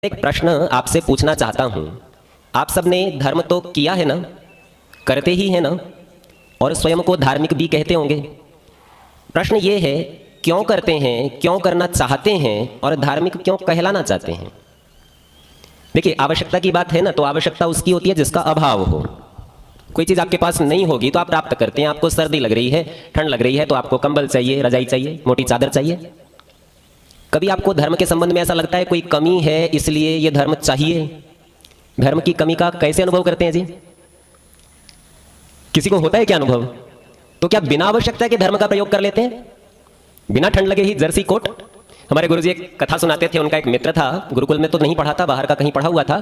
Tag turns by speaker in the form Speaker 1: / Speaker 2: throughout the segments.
Speaker 1: एक प्रश्न आपसे पूछना चाहता हूं। आप सबने धर्म तो किया है ना, करते ही है ना, और स्वयं को धार्मिक भी कहते होंगे। प्रश्न ये है, क्यों करते हैं, क्यों करना चाहते हैं और धार्मिक क्यों कहलाना चाहते हैं? देखिए, आवश्यकता की बात है ना, तो आवश्यकता उसकी होती है जिसका अभाव हो। कोई चीज़ आपके पास नहीं होगी तो आप प्राप्त करते हैं। आपको सर्दी लग रही है, ठंड लग रही है, तो आपको कंबल चाहिए, रजाई चाहिए, मोटी चादर चाहिए। कभी आपको धर्म के संबंध में ऐसा लगता है कोई कमी है इसलिए ये धर्म चाहिए? धर्म की कमी का कैसे अनुभव करते हैं जी? किसी को होता है क्या अनुभव? तो क्या बिना आवश्यकता के धर्म का प्रयोग कर लेते हैं? बिना ठंड लगे ही जर्सी कोट। हमारे गुरुजी एक कथा सुनाते थे। उनका एक मित्र था, गुरुकुल में तो नहीं पढ़ा था, बाहर का कहीं पढ़ा हुआ था,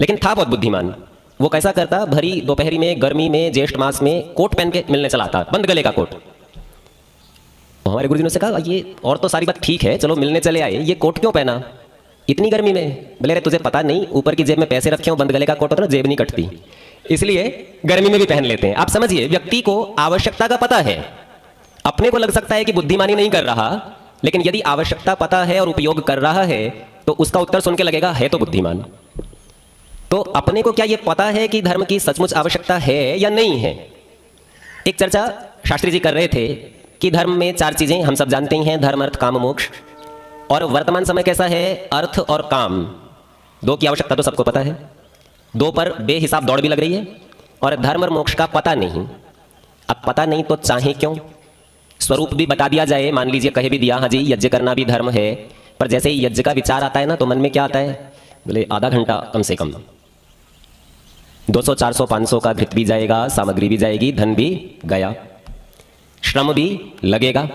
Speaker 1: लेकिन था बहुत बुद्धिमान। वो कैसा करता, भरी दोपहरी में, गर्मी में, ज्येष्ठ मास में कोट पहन के मिलने चला आता, बंद गले का कोट। हमारे गुरुजी ने से कहा, ये और तो सारी बात ठीक है, चलो मिलने चले आए, ये कोट क्यों पहना इतनी गर्मी में? बोले, रे तुझे पता नहीं, ऊपर की जेब में पैसे रखे हो, बंद गले का कोट होता है, जेब नहीं कटती, इसलिए गर्मी में भी पहन लेते हैं। आप समझिए, व्यक्ति को आवश्यकता का पता है। अपने को लग सकता है कि बुद्धिमानी नहीं कर रहा, लेकिन यदि आवश्यकता पता है और उपयोग कर रहा है तो उसका उत्तर सुन के लगेगा है तो बुद्धिमान। तो अपने को क्या ये पता है कि धर्म की सचमुच आवश्यकता है या नहीं है? एक चर्चा शास्त्री जी कर रहे थे कि धर्म में चार चीजें हम सब जानते ही हैं, धर्म, अर्थ, काम, मोक्ष। और वर्तमान समय कैसा है, अर्थ और काम, दो की आवश्यकता तो सबको पता है, दो पर बेहिसाब दौड़ भी लग रही है, और धर्म और मोक्ष का पता नहीं। अब पता नहीं तो चाहे क्यों? स्वरूप भी बता दिया जाए, मान लीजिए कहे भी दिया, हाँ जी यज्ञ करना भी धर्म है, पर जैसे ही यज्ञ का विचार आता है ना, तो मन में क्या आता है? बोले आधा घंटा कम से कम, 200 400 500 का घृत भी जाएगा, सामग्री भी जाएगी, धन भी गया, श्रम भी लगेगा,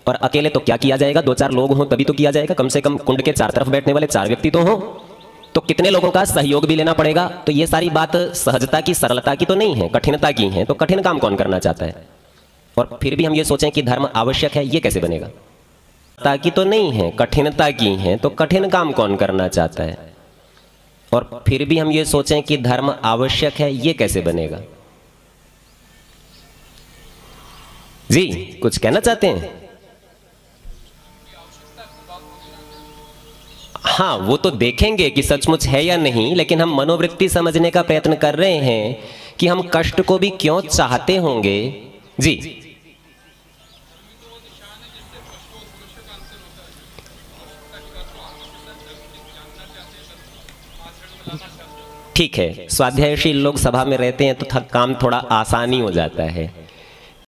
Speaker 1: और अकेले तो क्या किया जाएगा? 2-4 लोग हों तभी तो किया जाएगा, कम से कम कुंड के चार तरफ बैठने वाले 4 व्यक्ति तो हों, तो कितने लोगों का सहयोग भी लेना पड़ेगा। तो ये सारी बात सहजता की, सरलता की तो नहीं है, कठिनता की है। तो कठिन काम कौन करना चाहता है? और फिर भी हम ये सोचें कि धर्म आवश्यक है, ये कैसे बनेगा? ताकि तो नहीं है, कठिनता की है, तो कठिन काम कौन करना चाहता है? और फिर भी हम ये सोचें कि धर्म आवश्यक है, ये कैसे बनेगा? जी कुछ कहना चाहते हैं? हाँ, वो तो देखेंगे कि सचमुच है या नहीं, लेकिन हम मनोवृत्ति समझने का प्रयत्न कर रहे हैं कि हम कष्ट को भी क्यों चाहते होंगे। जी ठीक है, स्वाध्यायशील लोग सभा में रहते हैं तो काम थोड़ा आसानी हो जाता है।